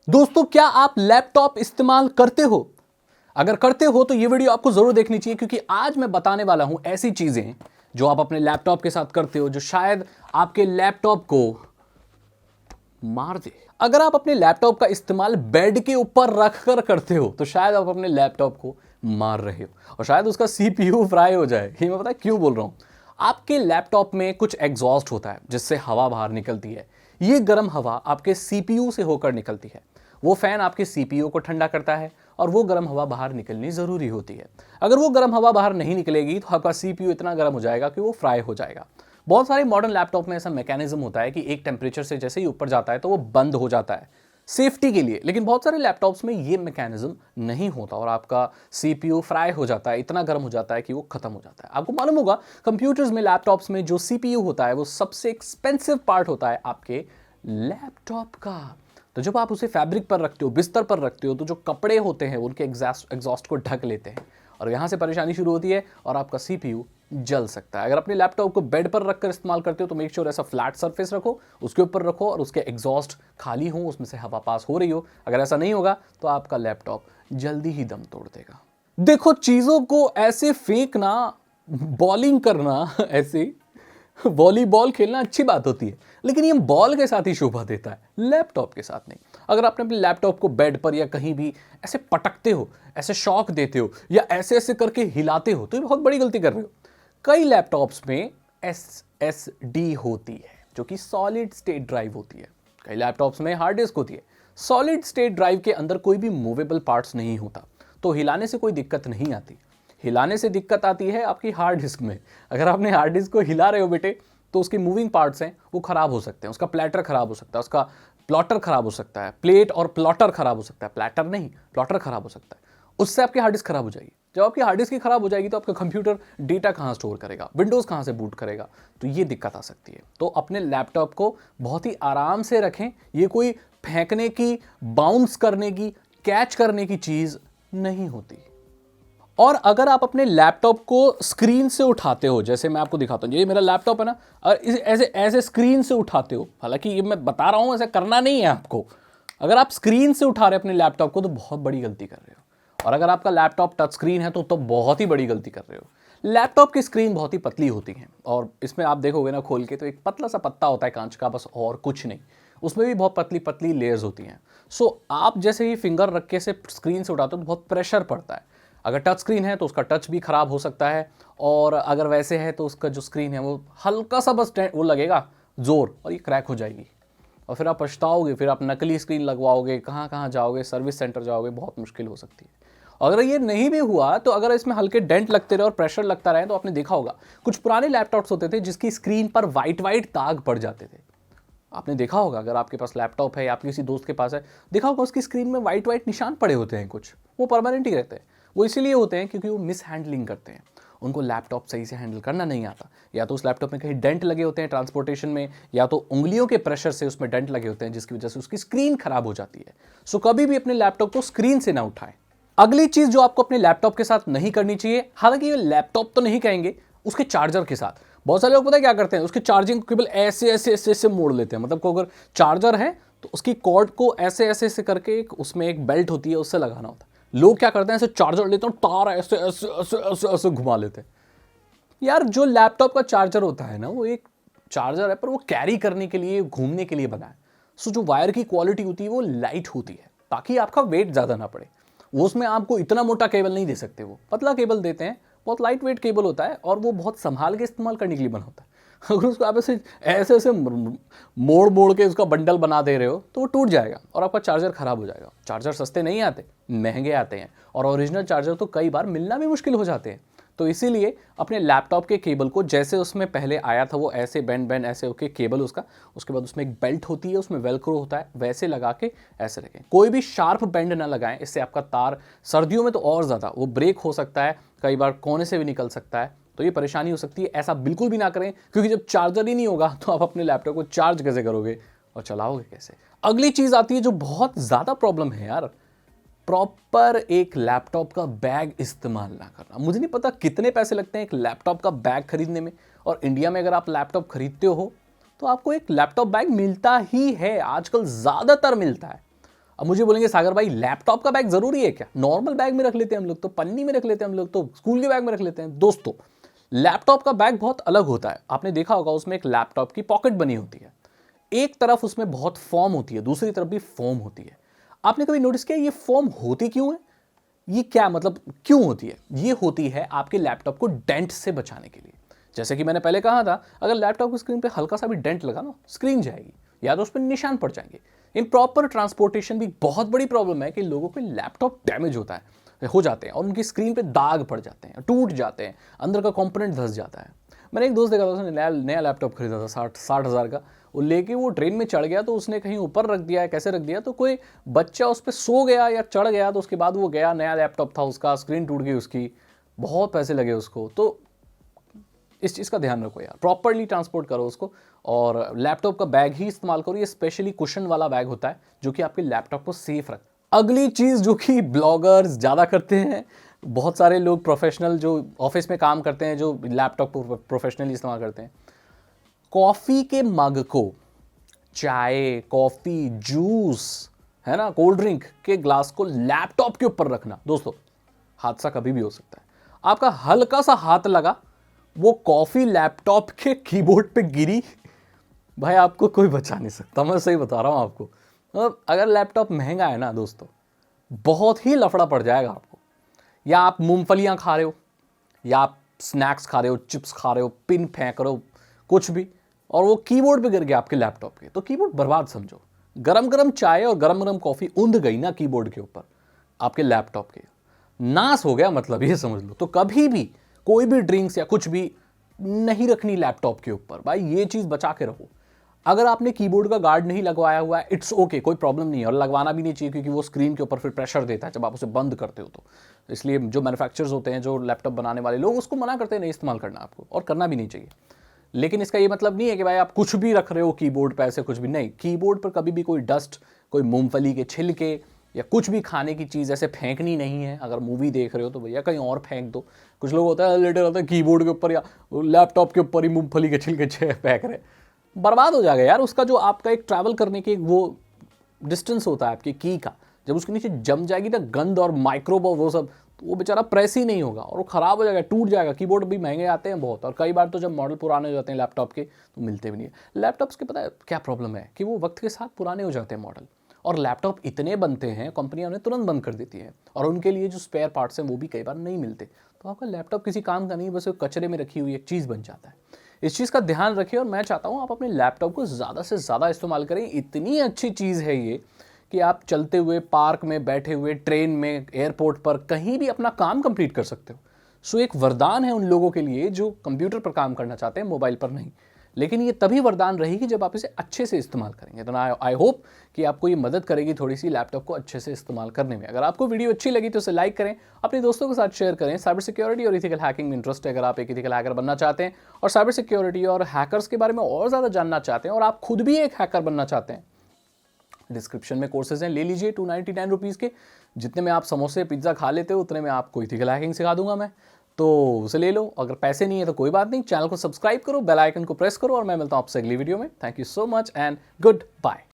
दोस्तों, क्या आप लैपटॉप इस्तेमाल करते हो? अगर करते हो तो ये वीडियो आपको जरूर देखनी चाहिए, क्योंकि आज मैं बताने वाला हूं ऐसी चीजें जो आप अपने लैपटॉप के साथ करते हो जो शायद आपके लैपटॉप को मार दे। अगर आप अपने लैपटॉप का इस्तेमाल बेड के ऊपर रखकर करते हो तो शायद आप अपने लैपटॉप को मार रहे हो और शायद उसका सीपीयू फ्राई हो जाए। ये मैं पता है क्यों बोल रहा हूं। आपके लैपटॉप में कुछ एग्जॉस्ट होता है जिससे हवा बाहर निकलती है। ये गर्म हवा आपके सीपीयू से होकर निकलती है। वो फैन आपके सीपीयू को ठंडा करता है और वो गर्म हवा बाहर निकलनी जरूरी होती है। अगर वो गर्म हवा बाहर नहीं निकलेगी तो आपका सीपीयू इतना गर्म हो जाएगा कि वो फ्राई हो जाएगा। बहुत सारे मॉडर्न लैपटॉप में ऐसा मैकेनिज्म होता है कि एक टेम्परेचर से जैसे ही ऊपर जाता है तो वो बंद हो जाता है सेफ्टी के लिए, लेकिन बहुत सारे लैपटॉप्स में ये मैकेनिज्म नहीं होता और आपका सीपीयू फ्राई हो जाता है, इतना गर्म हो जाता है कि वो खत्म हो जाता है। आपको मालूम होगा कंप्यूटर्स में, लैपटॉप्स में जो सीपीयू होता है वो सबसे एक्सपेंसिव पार्ट होता है आपके लैपटॉप का। तो जब आप उसे फैब्रिक पर रखते हो, बिस्तर पर रखते हो, तो जो कपड़े होते हैं उनके एग्जॉस्ट को ढक लेते हैं और यहां से परेशानी शुरू होती है और आपका सीपीयू जल सकता है। अगर अपने लैपटॉप को बेड पर रखकर इस्तेमाल करते हो तो मेक श्योर ऐसा फ्लैट सरफेस रखो, उसके ऊपर रखो और उसके एग्जॉस्ट खाली हो, उसमें से हवा पास हो रही हो। अगर ऐसा नहीं होगा तो आपका लैपटॉप जल्दी ही दम तोड़ देगा। देखो, चीजों को ऐसे फेंकना, बॉलिंग करना, ऐसे वॉलीबॉल खेलना अच्छी बात होती है, लेकिन ये बॉल के साथ ही शोभा देता है, लैपटॉप के साथ नहीं। अगर आपने अपने लैपटॉप को बेड पर या कहीं भी ऐसे पटकते हो, ऐसे शॉक देते हो या ऐसे ऐसे करके हिलाते हो तो ये बहुत बड़ी गलती कर रहे हो। कई लैपटॉप्स में एसएसडी होती है जो कि सॉलिड स्टेट ड्राइव होती है। कई लैपटॉप्स में हार्ड डिस्क होती है। सॉलिड स्टेट ड्राइव के अंदर कोई भी मूवेबल पार्ट्स नहीं होता, तो हिलाने से कोई दिक्कत नहीं आती। हिलाने से दिक्कत आती है आपकी हार्ड डिस्क में। अगर आपने हार्ड डिस्क को हिला रहे हो बेटे तो उसके मूविंग पार्ट्स हैं वो खराब हो सकते हैं, उसका प्लेटर खराब हो सकता है, उसका प्लॉटर खराब हो सकता है, प्लेट और प्लॉटर खराब हो सकता है, प्लेटर नहीं प्लॉटर खराब हो सकता है। उससे आपकी हार्ड डिस्क खराब हो जाएगी। जब आपकी हार्ड डिस्क ही खराब हो जाएगी तो आपका कंप्यूटर डेटा कहाँ स्टोर करेगा, विंडोज़ कहाँ से बूट करेगा, तो ये दिक्कत आ सकती है। तो अपने लैपटॉप को बहुत ही आराम से रखें। ये कोई फेंकने की, बाउंस करने की, कैच करने की चीज़ नहीं होती। और अगर आप अपने लैपटॉप को स्क्रीन से उठाते हो, जैसे मैं आपको दिखाता हूँ, ये मेरा लैपटॉप है ना, और इसे ऐसे ऐसे स्क्रीन से उठाते हो, हालांकि ये मैं बता रहा हूँ ऐसा करना नहीं है आपको। अगर आप स्क्रीन से उठा रहे हैं अपने लैपटॉप को तो बहुत बड़ी गलती कर रहे हो, और अगर आपका लैपटॉप टच स्क्रीन है तो बहुत ही बड़ी गलती कर रहे हो। लैपटॉप की स्क्रीन बहुत ही पतली होती है और इसमें आप देखोगे ना खोल के तो एक पतला सा पत्ता होता है कांच का, बस, और कुछ नहीं। उसमें भी बहुत पतली पतली लेयर्स होती हैं। सो आप जैसे ही फिंगर रख के से स्क्रीन से उठाते हो तो बहुत प्रेशर पड़ता है। अगर टच स्क्रीन है तो उसका टच भी खराब हो सकता है, और अगर वैसे है तो उसका जो स्क्रीन है वो हल्का सा बस वो लगेगा जोर और ये क्रैक हो जाएगी और फिर आप पछताओगे। फिर आप नकली स्क्रीन लगवाओगे, कहाँ कहाँ जाओगे, सर्विस सेंटर जाओगे, बहुत मुश्किल हो सकती है। अगर ये नहीं भी हुआ तो अगर इसमें हल्के डेंट लगते रहे और प्रेशर लगता रहे तो आपने देखा होगा कुछ पुराने लैपटॉप्स होते थे जिसकी स्क्रीन पर वाइट वाइट दाग पड़ जाते थे। आपने देखा होगा, अगर आपके पास लैपटॉप है या आपके किसी दोस्त के पास है, देखा होगा उसकी स्क्रीन में वाइट वाइट निशान पड़े होते हैं। कुछ वो परमानेंट ही रहते हैं। वो इसीलिए होते हैं क्योंकि वो मिस हैंडलिंग करते हैं, उनको लैपटॉप सही से हैंडल करना नहीं आता। या तो उस लैपटॉप में कहीं डेंट लगे होते हैं ट्रांसपोर्टेशन में, या तो उंगलियों के प्रेशर से उसमें डेंट लगे होते हैं जिसकी वजह से उसकी स्क्रीन खराब हो जाती है। सो कभी भी अपने लैपटॉप को स्क्रीन से ना उठाएं। अगली चीज जो आपको अपने लैपटॉप के साथ नहीं करनी चाहिए, हालांकि ये लैपटॉप तो नहीं कहेंगे, उसके चार्जर के साथ। बहुत सारे लोग पता है क्या करते हैं, उसके चार्जिंग केबल ऐसे ऐसे ऐसे ऐसे मोड़ लेते हैं। मतलब को अगर चार्जर है तो उसकी कॉर्ड को ऐसे ऐसे ऐसे करके उसमें एक बेल्ट होती है उससे लगाना होता है। लोग क्या करते हैं, ऐसे चार्जर लेते हैं, तार ऐसे ऐसे ऐसे ऐसे ऐसे घुमा लेते हैं। यार, जो लैपटॉप का चार्जर होता है ना वो एक चार्जर है, पर वो कैरी करने के लिए, घूमने के लिए बना है। सो जो वायर की क्वालिटी होती है वो लाइट होती है ताकि आपका वेट ज़्यादा ना पड़े। वो उसमें आपको इतना मोटा केबल नहीं दे सकते, वो पतला केबल देते हैं। बहुत लाइट वेट केबल होता है और वो बहुत संभाल के इस्तेमाल करने के लिए बना होता है। अगर उसको आप ऐसे ऐसे ऐसे मोड़ मोड़ के उसका बंडल बना दे रहे हो तो वो टूट जाएगा और आपका चार्जर खराब हो जाएगा। चार्जर सस्ते नहीं आते, महंगे आते हैं, और ओरिजिनल चार्जर तो कई बार मिलना भी मुश्किल हो जाते हैं। तो इसीलिए अपने लैपटॉप के केबल को जैसे उसमें पहले आया था वो ऐसे बैंड बैंड ऐसे होके केबल उसका, उसके बाद उसमें एक बेल्ट होती है, उसमें वेलक्रो होता है, वैसे लगा के ऐसे रखें। कोई भी शार्प बैंड ना लगाएं, इससे आपका तार सर्दियों में तो और ज़्यादा वो ब्रेक हो सकता है, कई बार कोने से भी निकल सकता है, तो ये परेशानी हो सकती है। ऐसा बिल्कुल भी ना करें, क्योंकि जब चार्जर ही नहीं होगा तो आप अपने लैपटॉप को चार्ज कैसे करोगे और चलाओगे कैसे। अगली चीज़ आती है जो बहुत ज़्यादा प्रॉब्लम है यार, प्रॉपर एक लैपटॉप का बैग इस्तेमाल ना करना। मुझे नहीं पता कितने पैसे लगते हैं एक लैपटॉप का बैग खरीदने में, और इंडिया में अगर आप लैपटॉप खरीदते हो तो आपको एक लैपटॉप बैग मिलता ही है, आजकल ज़्यादातर मिलता है। अब मुझे बोलेंगे सागर भाई लैपटॉप का बैग जरूरी है क्या? नॉर्मल बैग में रख लेते हैं हम लोग, तो पन्नी में रख लेते हैं हम लोग, तो स्कूल के बैग में रख लेते हैं। दोस्तों, लैपटॉप का बैग बहुत अलग होता है। आपने देखा होगा उसमें एक लैपटॉप की पॉकेट बनी होती है, एक तरफ उसमें बहुत फॉर्म होती है, दूसरी तरफ भी फॉर्म होती है। आपने कभी नोटिस किया ये फॉर्म होती क्यों है? ये क्या मतलब क्यों होती है? ये होती है आपके लैपटॉप को डेंट से बचाने के लिए। जैसे कि मैंने पहले कहा था, अगर लैपटॉप की स्क्रीन पे हल्का सा भी डेंट लगा ना, स्क्रीन जाएगी या तो उस पर निशान पड़ जाएंगे। इन प्रॉपर ट्रांसपोर्टेशन भी बहुत बड़ी प्रॉब्लम है कि लोगों के लैपटॉप डैमेज हो जाते हैं और उनकी स्क्रीन पे दाग पड़ जाते हैं, टूट जाते हैं, अंदर का कंपोनेंट धंस जाता है। मैंने एक दोस्त देखा था, उसने नया लैपटॉप खरीदा था 60 हज़ार का। वो लेके वो ट्रेन में चढ़ गया तो उसने कहीं ऊपर रख दिया है, कैसे रख दिया, तो कोई बच्चा उस पर सो गया या चढ़ गया, तो उसके बाद वो गया, नया लैपटॉप था उसका, स्क्रीन टूट गई उसकी, बहुत पैसे लगे उसको। तो इस चीज़ का ध्यान रखो यार, प्रॉपरली ट्रांसपोर्ट करो उसको और लैपटॉप का बैग ही इस्तेमाल करो। ये स्पेशली कुशन वाला बैग होता है जो कि आपके लैपटॉप को सेफ रख। अगली चीज़ जो कि ब्लॉगर्स ज़्यादा करते हैं, बहुत सारे लोग प्रोफेशनल जो ऑफिस में काम करते हैं, जो लैपटॉप को प्रोफेशनली इस्तेमाल करते हैं, कॉफ़ी के मग को, चाय, कॉफ़ी, जूस, है ना, कोल्ड ड्रिंक के ग्लास को लैपटॉप के ऊपर रखना। दोस्तों, हादसा कभी भी हो सकता है। आपका हल्का सा हाथ लगा, वो कॉफ़ी लैपटॉप के कीबोर्ड पे गिरी, भाई आपको कोई बचा नहीं सकता। मैं सही बता रहा हूँ आपको। मतलब अगर लैपटॉप महंगा है ना दोस्तों, बहुत ही लफड़ा पड़ जाएगा आपको। या आप मूंगफलियाँ खा रहे हो, या आप स्नैक्स खा रहे हो, चिप्स खा रहे हो, पिन फेंक रहे हो, कुछ भी, और वो कीबोर्ड पे गिर गया आपके लैपटॉप के, तो कीबोर्ड बर्बाद समझो। गरम गरम चाय और गरम गरम कॉफ़ी उंध गई ना कीबोर्ड के ऊपर, आपके लैपटॉप के, नाश हो गया, मतलब ये समझ लो। तो कभी भी कोई भी ड्रिंक्स या कुछ भी नहीं रखनी लैपटॉप के ऊपर, भाई ये चीज़ बचा के रखो। अगर आपने कीबोर्ड का गार्ड नहीं लगवाया हुआ है, इट्स ओके, कोई प्रॉब्लम नहीं है, और लगवाना भी नहीं चाहिए, क्योंकि वो स्क्रीन के ऊपर फिर प्रेशर देता है जब आप उसे बंद करते हो। तो इसलिए जो मैन्युफैक्चरर्स होते हैं, जो लैपटॉप बनाने वाले लोग, उसको मना करते हैं नहीं इस्तेमाल करना आपको, और करना भी नहीं चाहिए। लेकिन इसका ये मतलब नहीं है कि भाई आप कुछ भी रख रहे हो कीबोर्ड पर, ऐसे कुछ भी नहीं। कीबोर्ड पर कभी भी कोई डस्ट, कोई मूंगफली के छिलके या कुछ भी खाने की चीज़ ऐसे फेंकनी नहीं है। अगर मूवी देख रहे हो तो भैया कहीं और फेंक दो। कुछ लोग होता है लेटे रहते हैं कीबोर्ड के ऊपर या लैपटॉप के ऊपर ही मूंगफली के छिलके फेंक रहे, बर्बाद हो जाएगा यार। उसका जो आपका एक ट्रैवल करने की वो डिस्टेंस होता है आपकी की का, जब उसके नीचे जम जाएगी ना गंद और माइक्रोब और वो सब, तो वो बेचारा प्रेस ही नहीं होगा और वो ख़राब हो जाएगा, टूट जाएगा। कीबोर्ड भी महंगे आते हैं बहुत, और कई बार तो जब मॉडल पुराने हो जाते हैं लैपटॉप के तो मिलते भी नहीं है। लैपटॉप्स के पता है क्या प्रॉब्लम है कि वो वक्त के साथ पुराने हो जाते हैं मॉडल, और लैपटॉप इतने बनते हैं, कंपनियां उन्हें तुरंत बंद कर देती है, और उनके लिए जो स्पेयर पार्ट्स हैं वो भी कई बार नहीं मिलते। तो आपका लैपटॉप किसी काम का नहीं, बस वो कचरे में रखी हुई एक चीज़ बन जाता है। इस चीज़ का ध्यान रखिए, और मैं चाहता हूँ आप अपने लैपटॉप को ज़्यादा से ज़्यादा इस्तेमाल करें। इतनी अच्छी चीज़ है ये कि आप चलते हुए, पार्क में बैठे हुए, ट्रेन में, एयरपोर्ट पर, कहीं भी अपना काम कंप्लीट कर सकते हो। सो एक वरदान है उन लोगों के लिए जो कंप्यूटर पर काम करना चाहते हैं, मोबाइल पर नहीं। लेकिन ये तभी वरदान रहेगी जब आप इसे अच्छे से इस्तेमाल करेंगे। तो आई होप कि आपको ये मदद करेगी थोड़ी सी लैपटॉप को अच्छे से इस्तेमाल करने में। अगर आपको वीडियो अच्छी लगी तो उसे लाइक करें, अपने दोस्तों के साथ शेयर करें। साइबर सिक्योरिटी और इथिकल हैकिंग में इंटरेस्ट है, अगर आप एक इथिकल हैकर बनना चाहते हैं और साइबर सिक्योरिटी और हैकर्स के बारे में और ज़्यादा जानना चाहते हैं, और आप खुद भी एक हैकर बनना चाहते हैं, डिस्क्रिप्शन में कोर्सेज हैं, ले लीजिए 299 रुपीज़ के। जितने में आप समोसे पिज्ज़ा खा लेते हो उतने में आपको इथिकल हैकिंग सिखा दूंगा मैं, तो उसे ले लो। अगर पैसे नहीं है तो कोई बात नहीं, चैनल को सब्सक्राइब करो, बेल आइकन को प्रेस करो, और मैं मिलता हूँ आपसे अगली वीडियो में। Thank you so much and good bye.